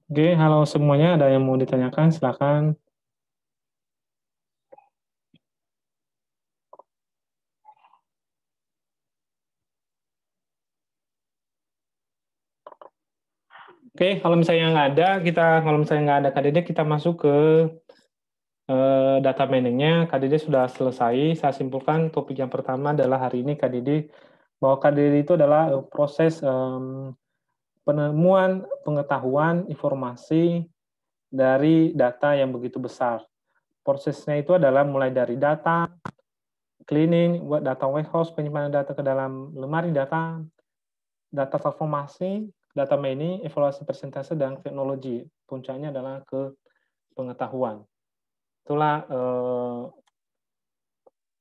Oke, halo semuanya. Ada yang mau ditanyakan? Silakan. Oke, kalau misalnya nggak ada, kalau misalnya nggak ada KDD, kita masuk ke data mining-nya. KDD sudah selesai. Saya simpulkan topik yang pertama adalah hari ini KDD, bahwa KDD itu adalah proses penemuan pengetahuan informasi dari data yang begitu besar. Prosesnya itu adalah mulai dari data, cleaning, data warehouse, penyimpanan data ke dalam lemari data, data transformasi, data mining, evaluasi persentase, dan teknologi. Puncaknya adalah ke pengetahuan. Itulah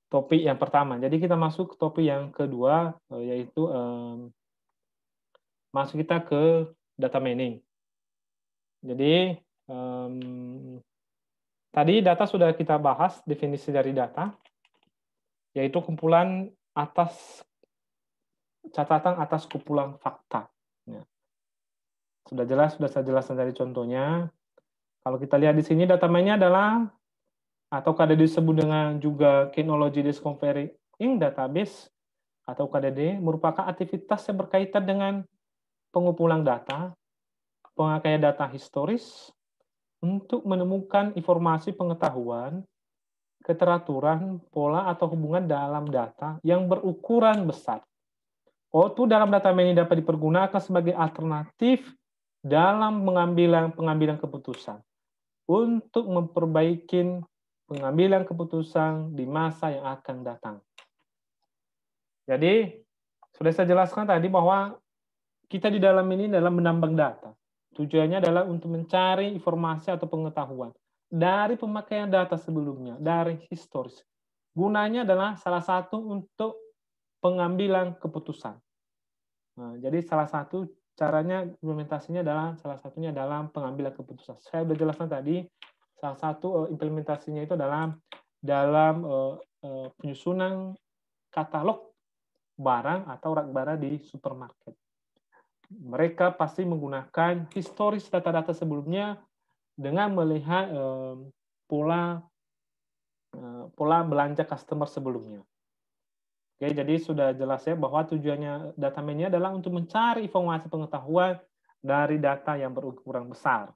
topik yang pertama. Jadi kita masuk ke topik yang kedua, yaitu masuk kita ke data mining. Jadi tadi data sudah kita bahas, definisi dari data, yaitu kumpulan atas catatan atas kumpulan fakta. Ya. Sudah saya jelaskan dari contohnya. Kalau kita lihat di sini, data mining adalah atau KDD disebut dengan juga Technology Discovery in Database atau KDD merupakan aktivitas yang berkaitan dengan pengumpulan data, pengakaian data historis untuk menemukan informasi pengetahuan, keteraturan, pola atau hubungan dalam data yang berukuran besar. Output dalam data mining dapat dipergunakan sebagai alternatif dalam pengambilan keputusan untuk memperbaiki pengambilan keputusan di masa yang akan datang. Jadi, sudah saya jelaskan tadi bahwa kita di dalam ini dalam menambang data. Tujuannya adalah untuk mencari informasi atau pengetahuan dari pemakaian data sebelumnya, dari historis. Gunanya adalah salah satu untuk pengambilan keputusan. Nah, jadi salah satu caranya implementasinya adalah salah satunya dalam pengambilan keputusan. Saya sudah jelaskan tadi, salah satu implementasinya itu dalam penyusunan katalog barang atau rak barang di supermarket. Mereka pasti menggunakan historis data-data sebelumnya dengan melihat pola belanja customer sebelumnya. Oke, jadi sudah jelas ya bahwa tujuannya data mining adalah untuk mencari informasi pengetahuan dari data yang berukuran besar.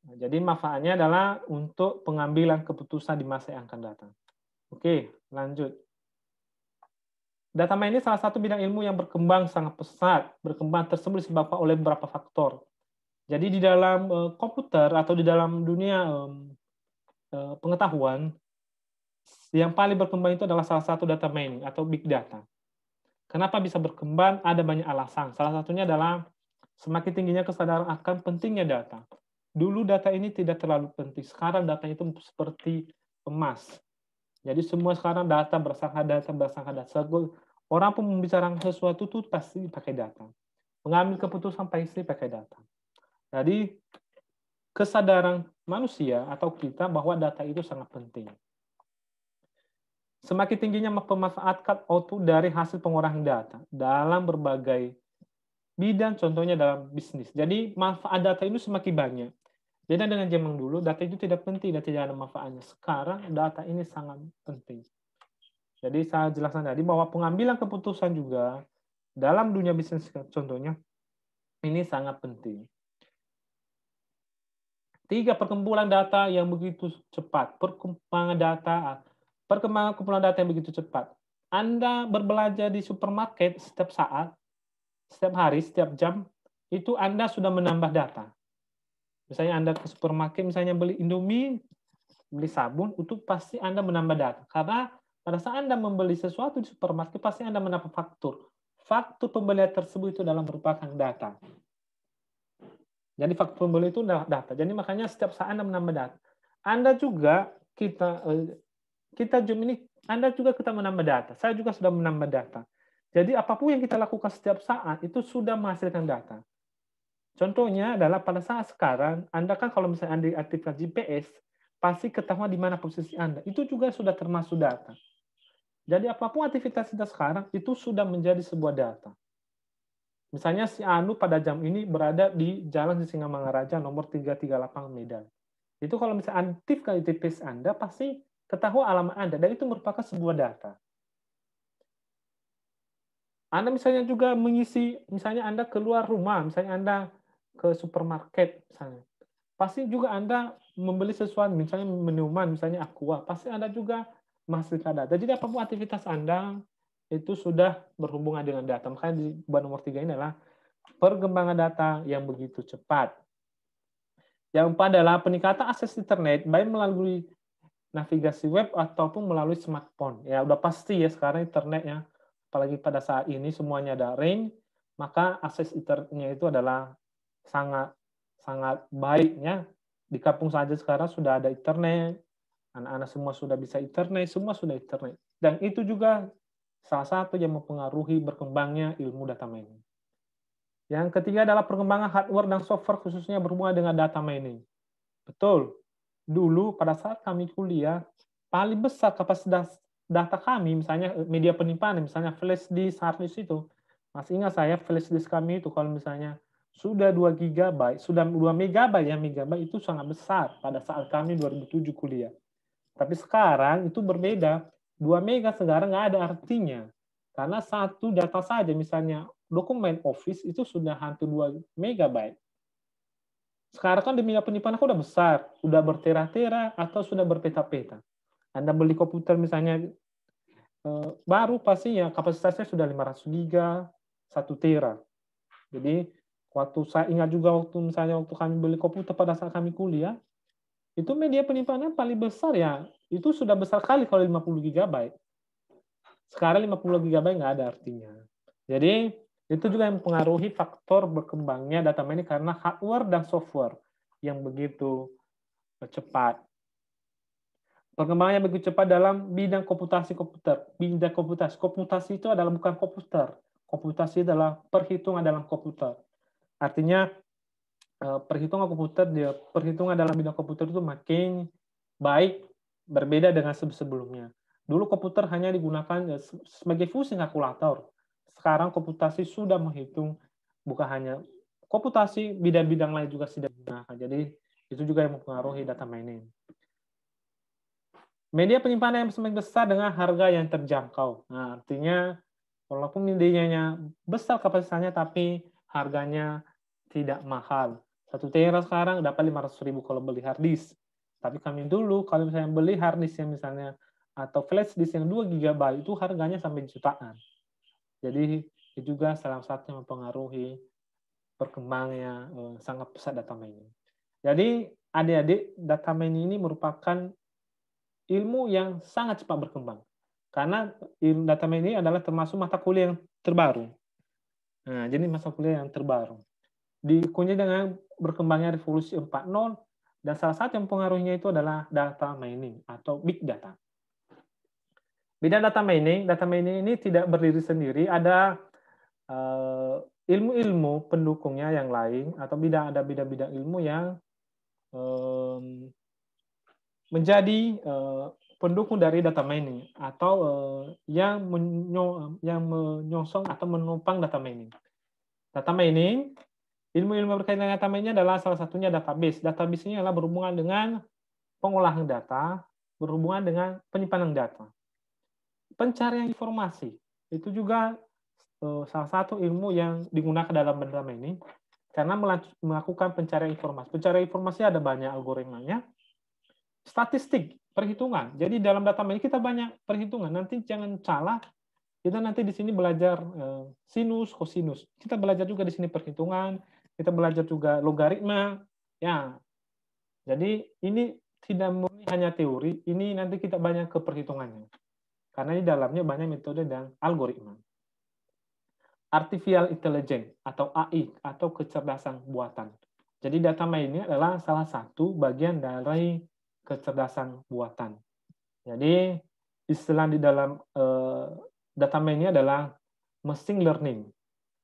Nah, jadi manfaatnya adalah untuk pengambilan keputusan di masa yang akan datang. Oke, lanjut. Data mining salah satu bidang ilmu yang berkembang sangat pesat. Berkembang tersebut disebabkan oleh beberapa faktor. Jadi di dalam komputer atau di dalam dunia pengetahuan, yang paling berkembang itu adalah salah satu data mining atau big data. Kenapa bisa berkembang? Ada banyak alasan. Salah satunya adalah semakin tingginya kesadaran akan pentingnya data. Dulu data ini tidak terlalu penting. Sekarang data itu seperti emas. Jadi semua sekarang data berdasarkan data. Orang pun membicarakan sesuatu itu pasti pakai data. Mengambil keputusan pasti pakai data. Jadi kesadaran manusia atau kita bahwa data itu sangat penting. Semakin tingginya pemanfaatkan output dari hasil pengolahan data dalam berbagai bidang, contohnya dalam bisnis. Jadi manfaat data itu semakin banyak. Beda dengan zaman dulu, data itu tidak penting dan tidak ada manfaatnya. Sekarang data ini sangat penting. Jadi saya jelaskan tadi bahwa pengambilan keputusan juga dalam dunia bisnis contohnya ini sangat penting. 3, perkembangan data yang begitu cepat. Perkembangan kumpulan data yang begitu cepat. Anda berbelanja di supermarket setiap saat, setiap hari, setiap jam, itu Anda sudah menambah data. Misalnya Anda ke supermarket, misalnya beli Indomie, beli sabun, itu pasti Anda menambah data. Karena pada saat Anda membeli sesuatu di supermarket, pasti Anda menambah faktur. Faktur pembelian tersebut itu dalam merupakan data. Jadi faktor pembeli itu adalah data. Jadi makanya setiap saat Anda menambah data. Anda juga kita Zoom ini Anda juga kita menambah data. Saya juga sudah menambah data. Jadi apapun yang kita lakukan setiap saat itu sudah menghasilkan data. Contohnya adalah pada saat sekarang Anda kan kalau misalnya Anda aktifkan GPS pasti ketahuan di mana posisi Anda. Itu juga sudah termasuk data. Jadi apapun aktivitas kita sekarang itu sudah menjadi sebuah data. Misalnya si Anu pada jam ini berada di Jalan Sisingamangaraja nomor 338 Medan. Itu kalau misalnya aktifkan ITPS Anda, pasti ketahui alamat Anda, dan itu merupakan sebuah data. Anda misalnya juga mengisi, misalnya Anda keluar rumah, misalnya Anda ke supermarket, misalnya. Pasti juga Anda membeli sesuatu, misalnya minuman, misalnya Aqua, pasti Anda juga menghasilkan data. Jadi apapun aktivitas Anda, itu sudah berhubungan dengan data. Makanya di bab nomor 3 ini adalah perkembangan data yang begitu cepat. Yang empat adalah peningkatan akses internet, baik melalui navigasi web ataupun melalui smartphone. Ya, udah pasti ya sekarang internet ya, apalagi pada saat ini semuanya daring, maka akses internetnya itu adalah sangat sangat baiknya. Di kampung saja sekarang sudah ada internet, anak-anak semua sudah bisa internet, semua sudah internet. Dan itu juga salah satu yang mempengaruhi berkembangnya ilmu data mining. Yang ketiga adalah perkembangan hardware dan software khususnya berhubungan dengan data mining. Betul. Dulu pada saat kami kuliah, paling besar kapasitas data kami, misalnya media penyimpanan, misalnya flash disk, hard disk itu. Masih ingat saya flash disk kami itu kalau misalnya sudah 2 GB, sudah 2 MB ya, megabyte itu sangat besar pada saat kami 2007 kuliah. Tapi sekarang itu berbeda. 2 mega sekarang nggak ada artinya. Karena satu data saja, misalnya dokumen Office itu sudah hampir 2 megabyte. Sekarang kan demi penyimpanan udah besar, udah bertera-tera atau sudah berpeta-peta. Anda beli komputer misalnya baru pasti ya kapasitasnya sudah 500 giga, 1 tera. Jadi waktu saya ingat juga waktu misalnya waktu kami beli komputer pada saat kami kuliah, itu media penyimpanan paling besar ya, itu sudah besar kali kalau 50 GB. Sekarang 50 GB nggak ada artinya. Jadi itu juga yang mempengaruhi faktor berkembangnya data mining karena hardware dan software yang begitu cepat. Perkembangannya begitu cepat dalam bidang komputasi komputer. Bidang komputasi. Komputasi itu adalah bukan komputer. Komputasi adalah perhitungan dalam komputer. Artinya perhitungan komputer, perhitungan dalam bidang komputer itu makin baik, berbeda dengan sebelumnya. Dulu komputer hanya digunakan sebagai fungsi kalkulator. Sekarang komputasi sudah menghitung, bukan hanya komputasi, bidang-bidang lain juga sudah digunakan. Jadi itu juga yang mempengaruhi data mining. Media penyimpanan yang semakin besar dengan harga yang terjangkau. Nah, artinya walaupun medianya besar kapasitasnya, tapi harganya tidak mahal. 1 tera sekarang dapat 500.000 kalau beli hard disk. Tapi kami dulu kalau misalnya beli hard disk yang misalnya atau flash disk yang 2 GB itu harganya sampai jutaan. Jadi itu juga salah satu yang mempengaruhi perkembangannya sangat pesat data mining. Jadi adik-adik, data mining ini merupakan ilmu yang sangat cepat berkembang. Karena ilmu data mining ini adalah termasuk mata kuliah yang terbaru. Nah, jadi mata kuliah yang terbaru. Dikunci dengan berkembangnya revolusi 4.0, dan salah satu yang pengaruhnya itu adalah data mining atau big data. Bidang data mining ini tidak berdiri sendiri, ada ilmu-ilmu pendukungnya yang lain, atau ada bidang-bidang ilmu yang menjadi pendukung dari data mining atau yang menyongsong atau menopang data mining. Data mining, ilmu-ilmu berkaitan dengan data mining adalah salah satunya database. Database ini adalah berhubungan dengan pengolahan data, berhubungan dengan penyimpanan data. Pencarian informasi, itu juga salah satu ilmu yang digunakan dalam data mining karena melakukan pencarian informasi. Pencarian informasi ada banyak algoritmanya. Statistik, perhitungan. Jadi dalam data mining kita banyak perhitungan. Nanti jangan salah, kita nanti di sini belajar sinus, kosinus. Kita belajar juga di sini perhitungan, kita belajar juga logaritma. Ya, jadi ini tidak murni hanya teori, ini nanti kita banyak ke perhitungannya. Karena di dalamnya banyak metode dan algoritma. Artificial Intelligence atau AI atau kecerdasan buatan. Jadi data mining adalah salah satu bagian dari kecerdasan buatan. Jadi istilah di dalam data mining adalah machine learning,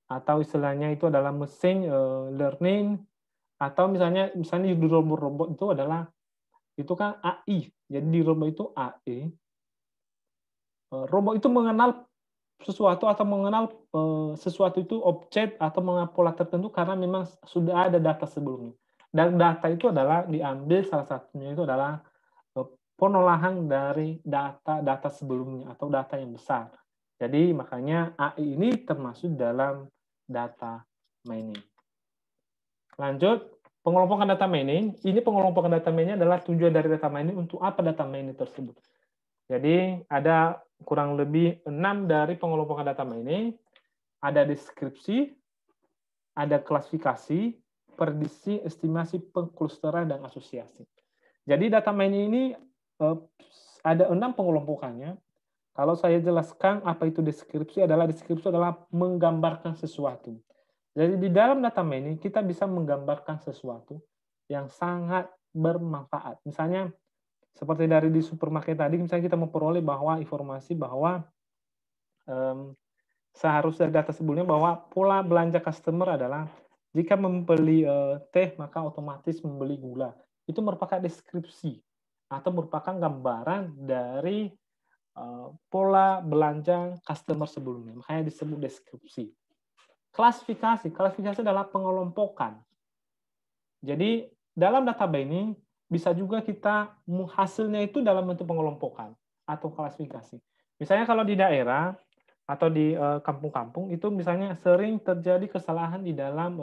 atau istilahnya itu adalah machine learning, atau misalnya di robot itu adalah itu kan AI. Jadi di robot itu AI. Robot itu mengenal sesuatu atau mengenal sesuatu itu objek atau mengenal pola tertentu karena memang sudah ada data sebelumnya. Dan data itu adalah diambil salah satunya itu adalah pengolahan dari data-data sebelumnya atau data yang besar. Jadi makanya AI ini termasuk dalam data mining. Lanjut, pengelompokan data mining. Ini pengelompokan data mining adalah tujuan dari data mining untuk apa data mining tersebut. Jadi ada kurang lebih 6 dari pengelompokan data mining. Ada deskripsi, ada klasifikasi, prediksi, estimasi, pengklusteran, dan asosiasi. Jadi data mining ini ada 6 pengelompokannya. Kalau saya jelaskan apa itu deskripsi adalah menggambarkan sesuatu. Jadi di dalam data mining kita bisa menggambarkan sesuatu yang sangat bermanfaat. Misalnya seperti dari di supermarket tadi, misalnya kita memperoleh bahwa informasi bahwa seharusnya data sebelumnya bahwa pola belanja customer adalah jika membeli teh maka otomatis membeli gula. Itu merupakan deskripsi atau merupakan gambaran dari pola belanja customer sebelumnya. Makanya disebut deskripsi. Klasifikasi adalah pengelompokan. Jadi dalam data mining bisa juga kita hasilnya itu dalam bentuk pengelompokan atau klasifikasi. Misalnya kalau di daerah atau di kampung-kampung itu misalnya sering terjadi kesalahan di dalam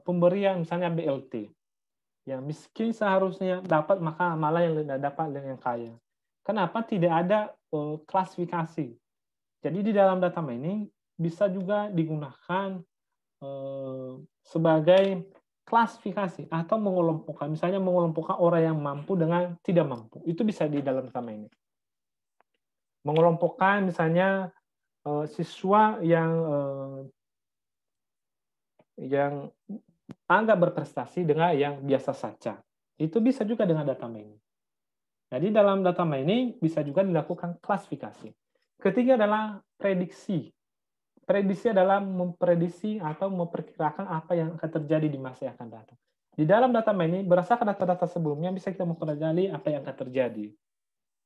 pemberian misalnya BLT. Yang miskin seharusnya dapat, maka malah yang tidak dapat yang kaya. Kenapa tidak ada klasifikasi? Jadi di dalam data mining bisa juga digunakan sebagai klasifikasi atau mengelompokkan. Misalnya mengelompokkan orang yang mampu dengan tidak mampu. Itu bisa di dalam data mining. Mengelompokkan misalnya siswa yang anggap berprestasi dengan yang biasa saja. Itu bisa juga dengan data mining. Jadi dalam data mining bisa juga dilakukan klasifikasi. Ketiga adalah prediksi. Prediksi adalah memprediksi atau memperkirakan apa yang akan terjadi di masa yang akan datang. Di dalam data mining, berdasarkan data-data sebelumnya, bisa kita memprediksi apa yang akan terjadi.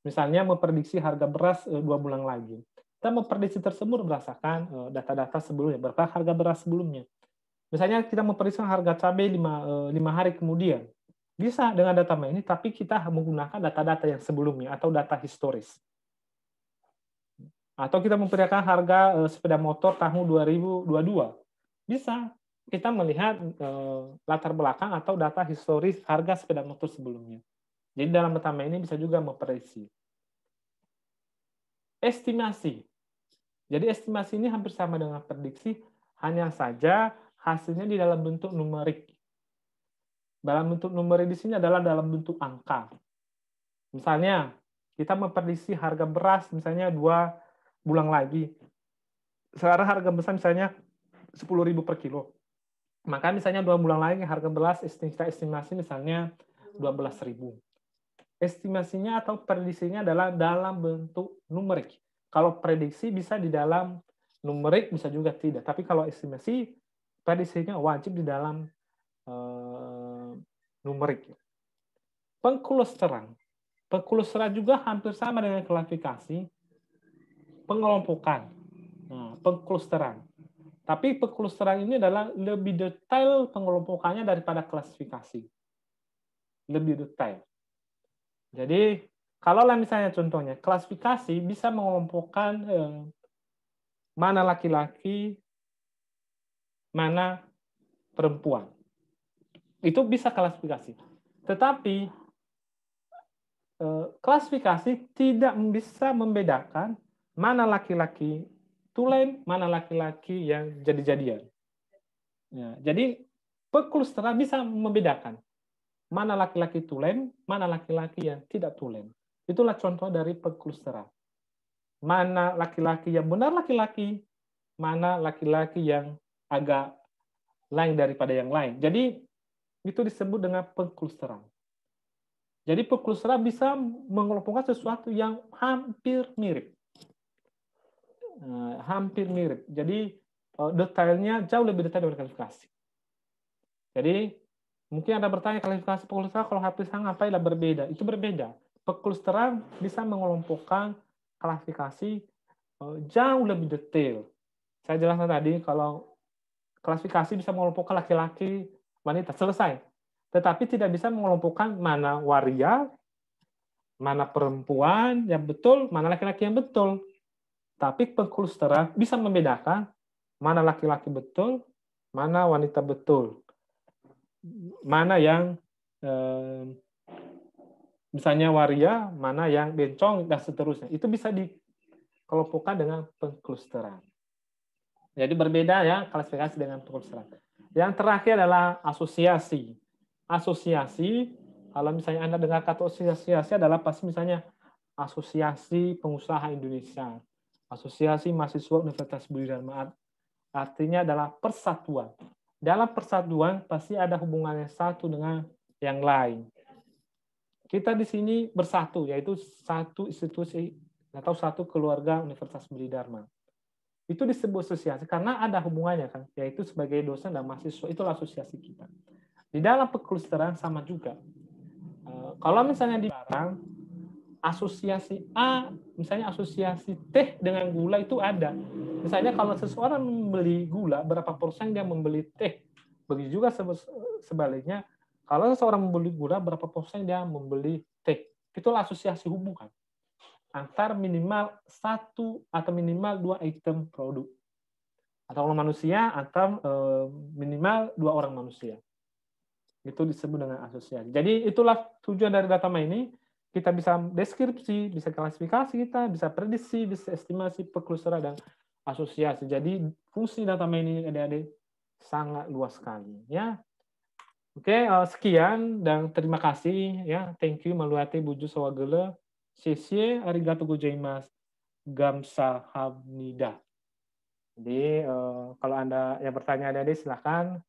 Misalnya memprediksi harga beras 2 bulan lagi. Kita memprediksi tersebut berdasarkan data-data sebelumnya, berapa harga beras sebelumnya. Misalnya kita memprediksi harga cabai 5 hari kemudian. Bisa dengan data mining, tapi kita menggunakan data-data yang sebelumnya atau data historis. Atau kita memperkirakan harga sepeda motor tahun 2022. Bisa kita melihat latar belakang atau data historis harga sepeda motor sebelumnya. Jadi dalam data mining bisa juga memprediksi. Estimasi. Jadi estimasi ini hampir sama dengan prediksi, hanya saja hasilnya di dalam bentuk numerik. Dalam bentuk numerik di sini adalah dalam bentuk angka. Misalnya, kita memprediksi harga beras misalnya 2 bulan lagi. Sekarang harga beras misalnya 10.000 per kilo. Maka misalnya 2 bulan lagi harga beras kita estimasi misalnya 12.000. Estimasinya atau prediksinya adalah dalam bentuk numerik. Kalau prediksi bisa di dalam numerik, bisa juga tidak. Tapi kalau estimasi, prediksinya wajib di dalam numerik. Pengklusteran. Pengklusteran juga hampir sama dengan klasifikasi. Pengelompokan. Nah, pengklusteran. Tapi pengklusteran ini adalah lebih detail pengelompokannya daripada klasifikasi. Lebih detail. Jadi, kalau misalnya contohnya, klasifikasi bisa mengelompokkan mana laki-laki, mana perempuan. Itu bisa klasifikasi. Tetapi, klasifikasi tidak bisa membedakan mana laki-laki tulen, mana laki-laki yang jadi-jadian. Ya, jadi, pengklusteran bisa membedakan mana laki-laki tulen, mana laki-laki yang tidak tulen. Itulah contoh dari pengklusteran. Mana laki-laki yang benar laki-laki, mana laki-laki yang agak lain daripada yang lain. Jadi, itu disebut dengan pengklusteran. Jadi, pengklusteran bisa mengelompokkan sesuatu yang hampir mirip. Hampir mirip. Jadi, detailnya jauh lebih detail dari klasifikasi. Jadi, mungkin Anda bertanya, klasifikasi pengklusteran kalau hampir sama, apa yang berbeda? Itu berbeda. Pengklusteran bisa mengelompokkan klasifikasi jauh lebih detail. Saya jelaskan tadi kalau klasifikasi bisa mengelompokkan laki-laki, wanita, selesai. Tetapi tidak bisa mengelompokkan mana waria, mana perempuan yang betul, mana laki-laki yang betul. Tapi pengklusteran bisa membedakan mana laki-laki betul, mana wanita betul. Mana yang misalnya waria, mana yang bencong, dan seterusnya. Itu bisa dikelompokkan dengan pengklusteran. Jadi berbeda ya klasifikasi dengan pengklusteran. Yang terakhir adalah asosiasi. Asosiasi, kalau misalnya Anda dengar kata asosiasi adalah pasti misalnya Asosiasi Pengusaha Indonesia, Asosiasi Mahasiswa Universitas Budi Dharma. Artinya adalah persatuan. Dalam persatuan pasti ada hubungannya satu dengan yang lain. Kita di sini bersatu, yaitu satu institusi atau satu keluarga Universitas Budi Dharma. Itu disebut asosiasi karena ada hubungannya kan, yaitu sebagai dosen dan mahasiswa, itulah asosiasi kita. Di dalam pengklusteran sama juga. Kalau misalnya dilarang, asosiasi A, misalnya asosiasi teh dengan gula itu ada. Misalnya kalau seseorang membeli gula, berapa persen dia membeli teh. Begitu juga sebaliknya, kalau seseorang membeli gula, berapa persen dia membeli teh. Itulah asosiasi hubungan antar minimal satu atau minimal 2 item produk. Atau orang manusia, atau minimal 2 orang manusia. Itu disebut dengan asosiasi. Jadi itulah tujuan dari data ini. Kita bisa deskripsi, bisa klasifikasi kita, bisa prediksi, bisa estimasi, pengklusteran, dan asosiasi. Jadi fungsi data ini adik-adik sangat luas sekali. Ya, oke, sekian dan terima kasih. Ya, thank you Maluate Buju Sawagele. Sesye, arigato gozaimasu. Gamsahamnida. Jadi kalau Anda yang bertanya adik-adik silakan.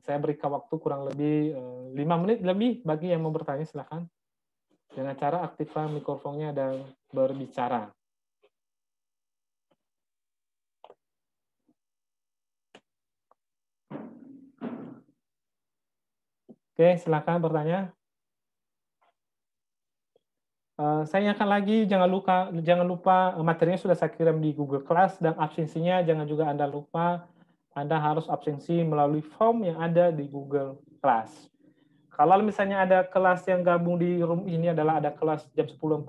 Saya berikan waktu kurang lebih 5 menit lebih bagi yang mau bertanya, silakan. Dengan cara aktifkan mikrofonnya dan berbicara. Oke, silakan bertanya. Saya ingatkan lagi, jangan lupa materinya sudah saya kirim di Google Class, dan absensinya jangan juga Anda lupa. Anda harus absensi melalui form yang ada di Google Class. Kalau misalnya ada kelas yang gabung di room ini adalah ada kelas jam 10.45,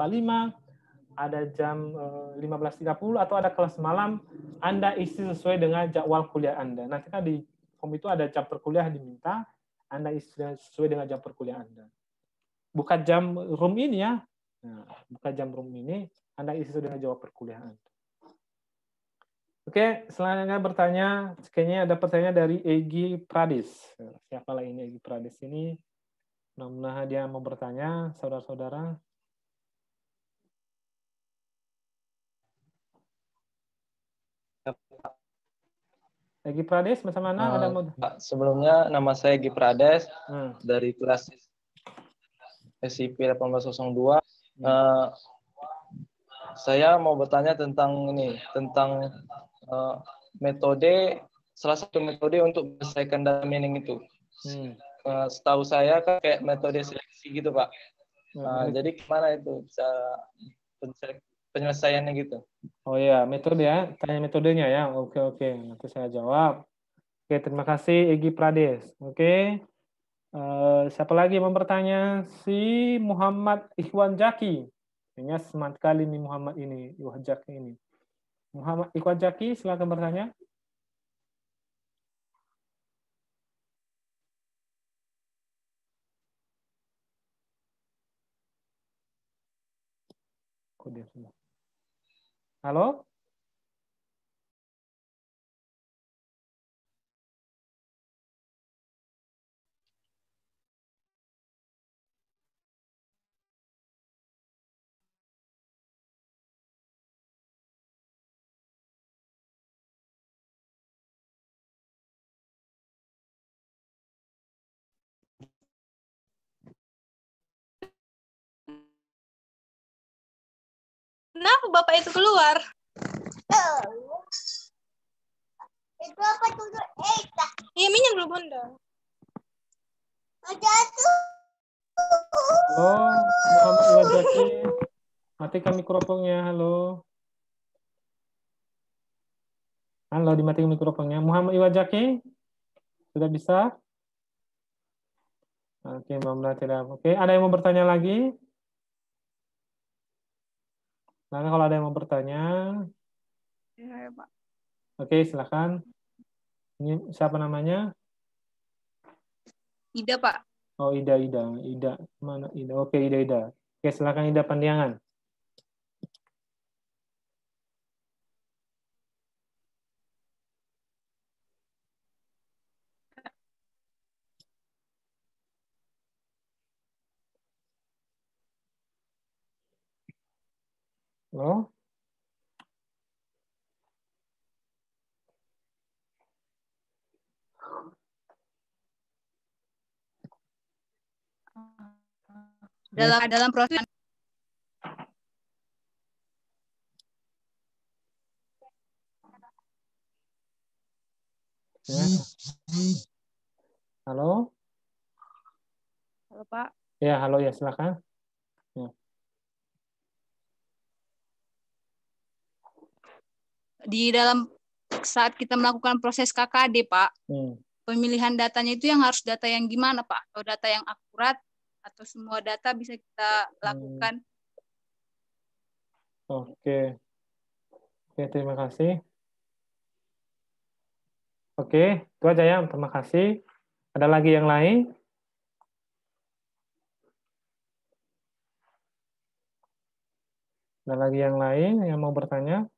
ada jam 15.30, atau ada kelas malam, Anda isi sesuai dengan jadwal kuliah Anda. Nanti kan di form itu ada jam perkuliah diminta, Anda isi sesuai dengan jam perkuliah Anda. Bukan jam room ini ya, bukan jam room ini, Anda isi sesuai dengan jadwal perkuliahan Anda. Oke, selanjutnya bertanya, kayaknya ada pertanyaan dari Egy Pradis. Siapa lah ini Egy Pradis ini? Mudah-mudahan dia mau bertanya, saudara-saudara. Egy Pradis, macam mana? Ada mau... Sebelumnya, nama saya Egy Pradis, dari kelas SIP 1802. Saya mau bertanya tentang ini, tentang metode, salah satu metode untuk menyelesaikan data mining itu. Setahu saya kan kayak metode seleksi gitu, Pak. Jadi gimana itu bisa penyelesaiannya gitu? Oh iya, metode ya, tanya metodenya ya. Oke, nanti saya jawab. Oke, terima kasih Egy Pradis. Oke, siapa lagi yang mau bertanya? Si Muhammad Ikhwan Jaki. Kayaknya semangat kali nih Muhammad ini, Ikhwan Jaki ini. Muhammad Ikhwan Jaki, silakan bertanya. Halo? Kenapa Bapak itu keluar? Itu apa tuh? Iya, minyak dulu, Bunda. Halo, Muhammad Ikhwan Jaki. Matikan mikrofonnya, halo. Halo, dimatikan mikrofonnya. Muhammad Iwajaki, sudah bisa? Oke, Mbak tidak. Oke, ada yang mau bertanya lagi? Nah, kalau ada yang mau bertanya, Ya, Pak. oke, silakan. Ini siapa namanya? Ida, Pak. Oh, Ida. Mana Ida? Oke, Ida. Oke, silakan Ida Pandiangan. Halo? Dalam proses Ya. Halo? Halo, Pak. Ya, halo ya, silakan. Ya. Di dalam saat kita melakukan proses KKD, Pak, pemilihan datanya itu yang harus data yang gimana, Pak? Atau data yang akurat atau semua data bisa kita lakukan? Oke. Oke, terima kasih. Oke, itu aja ya. Terima kasih. Ada lagi yang lain? Ada lagi yang lain yang mau bertanya?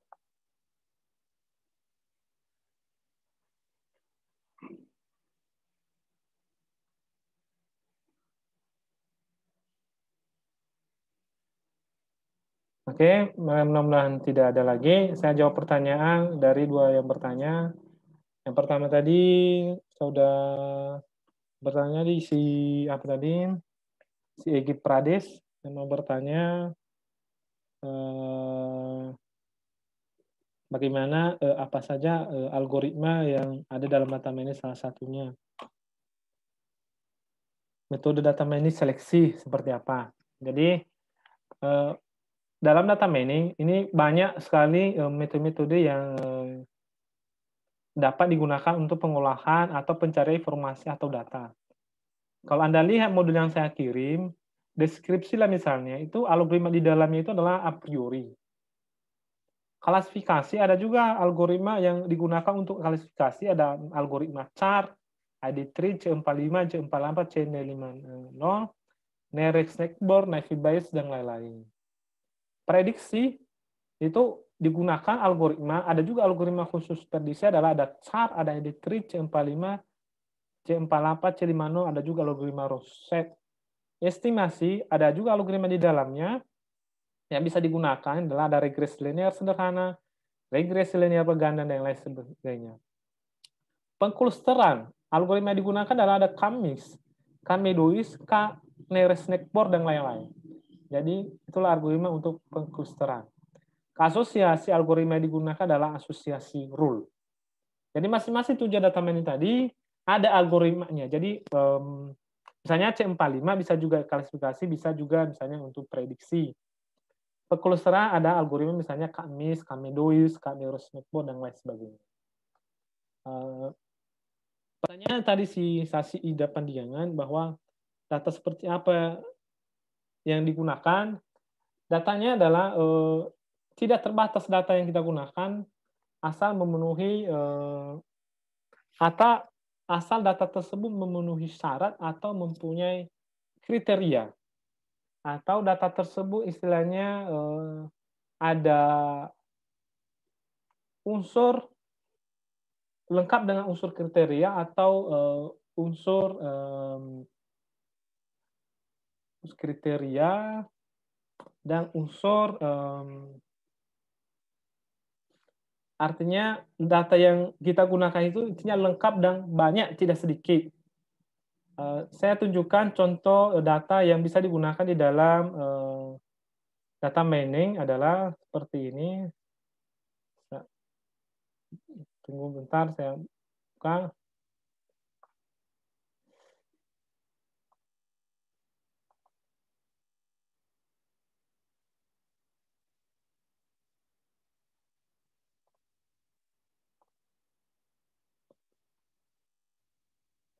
Oke, mudah-mudahan tidak ada lagi. Saya jawab pertanyaan dari dua yang bertanya. Yang pertama tadi, saya sudah bertanya di apa tadi? Si Egip Prades yang mau bertanya bagaimana apa saja algoritma yang ada dalam data mining salah satunya. Metode data mining seleksi seperti apa. Jadi dalam data mining ini banyak sekali metode-metode yang dapat digunakan untuk pengolahan atau pencarian informasi atau data. Kalau Anda lihat modul yang saya kirim, deskripsi lah misalnya, itu algoritma di dalamnya itu adalah a priori. Klasifikasi ada juga algoritma yang digunakan untuk klasifikasi, ada algoritma char, ID3, C45, C48, C50, Nearest Neighbor, Naive Bayes, dan lain-lain. Prediksi itu digunakan algoritma, ada juga algoritma khusus prediksi adalah ada char, ada ID3, C45, C48, C50, ada juga algoritma Rosette. Estimasi, ada juga algoritma di dalamnya yang bisa digunakan adalah ada regresi linear sederhana, regresi linear berganda, dan lain sebagainya. Pengklusteran, algoritma yang digunakan adalah ada KMIS, K-Medois, K-Nearest Neighbor, dan lain-lain. Jadi, itulah algoritma untuk pengklusteran. Asosiasi algoritma yang digunakan adalah asosiasi rule. Jadi, masing-masing tujuan data mining tadi ada algoritmanya. Jadi, misalnya C45 bisa juga klasifikasi, bisa juga misalnya untuk prediksi. Pengklusteran ada algoritma misalnya KMIS, K-Medois, K-Nearest Neighbor, dan lain sebagainya. Pertanyaan tadi si Sasi Ida Pandiangan bahwa data seperti apa yang digunakan, datanya adalah tidak terbatas data yang kita gunakan asal memenuhi asal data tersebut memenuhi syarat atau mempunyai kriteria, atau data tersebut istilahnya ada unsur lengkap dengan unsur kriteria atau unsur kriteria dan unsur artinya data yang kita gunakan itu intinya lengkap dan banyak, tidak sedikit. Saya tunjukkan contoh data yang bisa digunakan di dalam data mining adalah seperti ini. Tunggu bentar, saya buka.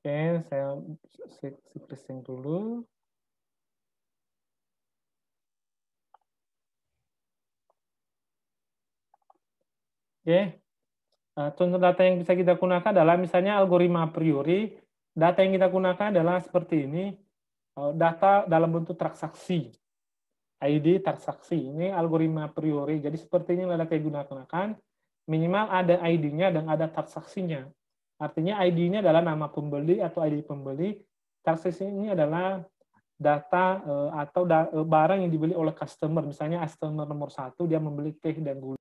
Oke, saya present dulu. Oke, contoh data yang bisa kita gunakan adalah misalnya algoritma a priori. Data yang kita gunakan adalah seperti ini, data dalam bentuk transaksi, ID transaksi. Ini algoritma a priori. Jadi seperti ini data yang digunakan. Minimal ada ID-nya dan ada transaksinya. Artinya ID-nya adalah nama pembeli atau ID pembeli. Transaksi ini adalah data atau barang yang dibeli oleh customer. Misalnya customer nomor 1 dia membeli teh dan gula.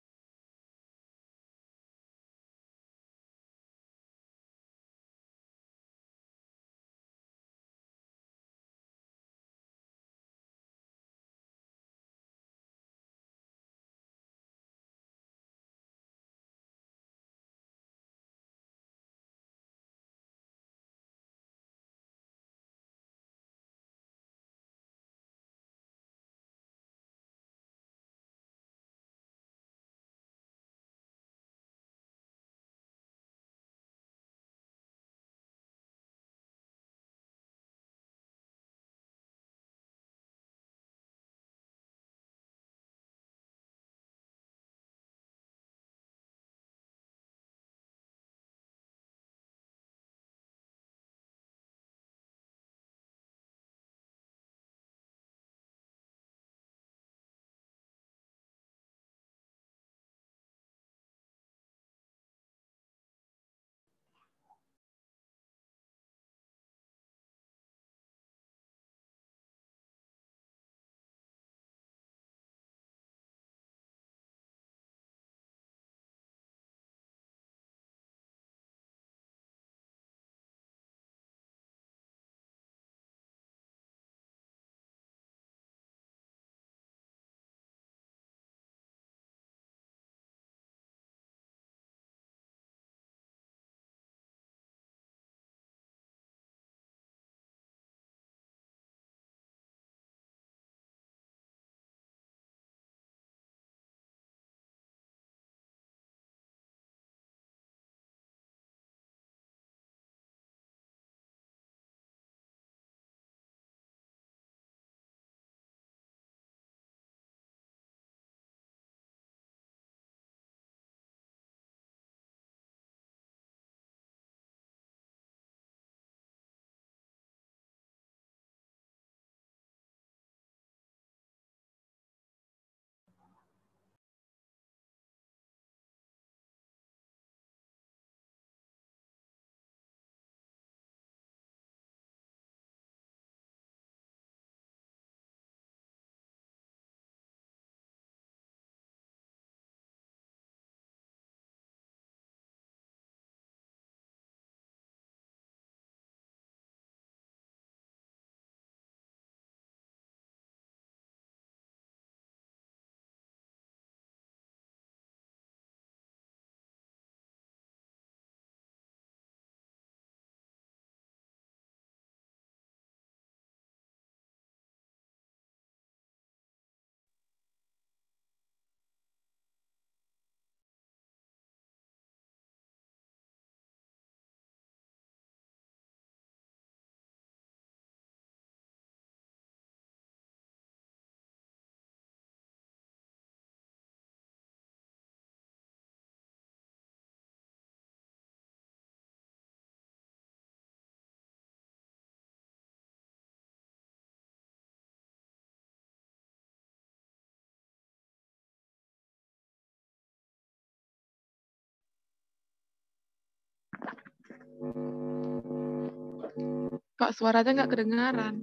Kak, suaranya nggak kedengaran.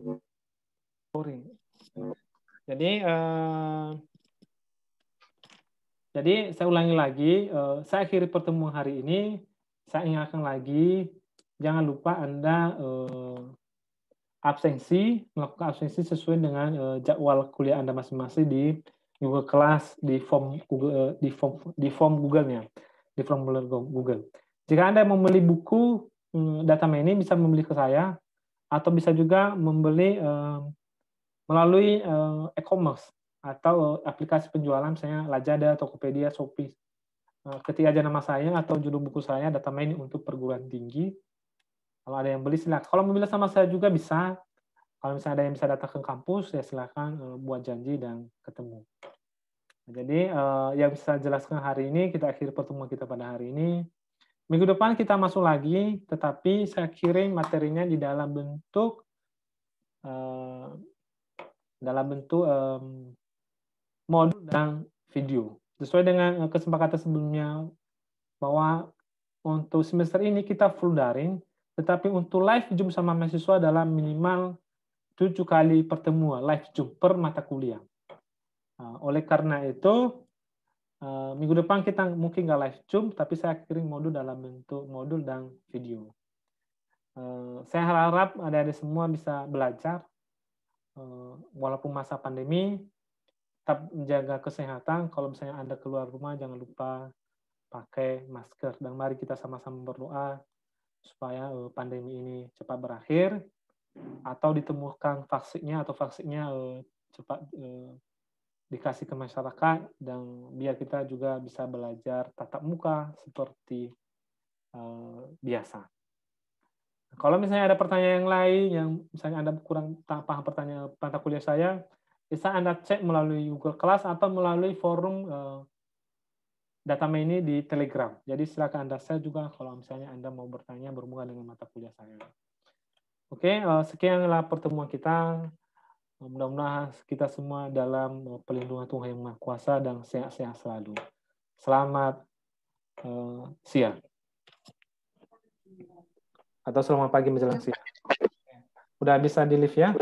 Sorry. Jadi saya ulangi lagi, saya akhiri pertemuan hari ini. Saya ingatkan lagi, jangan lupa Anda melakukan absensi sesuai dengan jadwal kuliah Anda masing-masing di Google Class, di form Google, di form Google-nya, di formulir Google. Jika Anda membeli buku data mining, bisa membeli ke saya, atau bisa juga membeli melalui e-commerce atau aplikasi penjualan, misalnya Lazada, Tokopedia, Shopee. Ketik aja nama saya atau judul buku saya, data mining untuk perguruan tinggi. Kalau ada yang beli silakan. Kalau mau bilang sama saya juga bisa. Kalau misalnya ada yang bisa datang ke kampus, ya silakan buat janji dan ketemu. Jadi yang bisa jelaskan hari ini, kita akhiri pertemuan kita pada hari ini. Minggu depan kita masuk lagi, tetapi saya kirim materinya di dalam bentuk modul dan video. Sesuai dengan kesepakatan sebelumnya bahwa untuk semester ini kita full daring, tetapi untuk live Zoom sama mahasiswa adalah minimal 7 kali pertemuan live Zoom per mata kuliah. Oleh karena itu, minggu depan kita mungkin nggak live Zoom, tapi saya kirim modul dalam bentuk modul dan video. Saya harap adik-adik semua bisa belajar, walaupun masa pandemi, tetap menjaga kesehatan. Kalau misalnya Anda keluar rumah, jangan lupa pakai masker. Dan mari kita sama-sama berdoa supaya pandemi ini cepat berakhir, atau ditemukan vaksinnya, atau vaksinnya cepat dikasih ke masyarakat, dan biar kita juga bisa belajar tatap muka seperti biasa. Kalau misalnya ada pertanyaan yang lain, yang misalnya Anda kurang paham pertanyaan mata kuliah saya, bisa Anda cek melalui Google Class atau melalui forum data ini di Telegram. Jadi silakan Anda share juga kalau misalnya Anda mau bertanya berhubungan dengan mata kuliah saya. Oke, sekianlah pertemuan kita. Mudah-mudahan kita semua dalam pelindungan Tuhan Yang Maha Kuasa dan sehat-sehat selalu. Selamat siang. Atau selamat pagi menjelang siang. Udah bisa di live ya?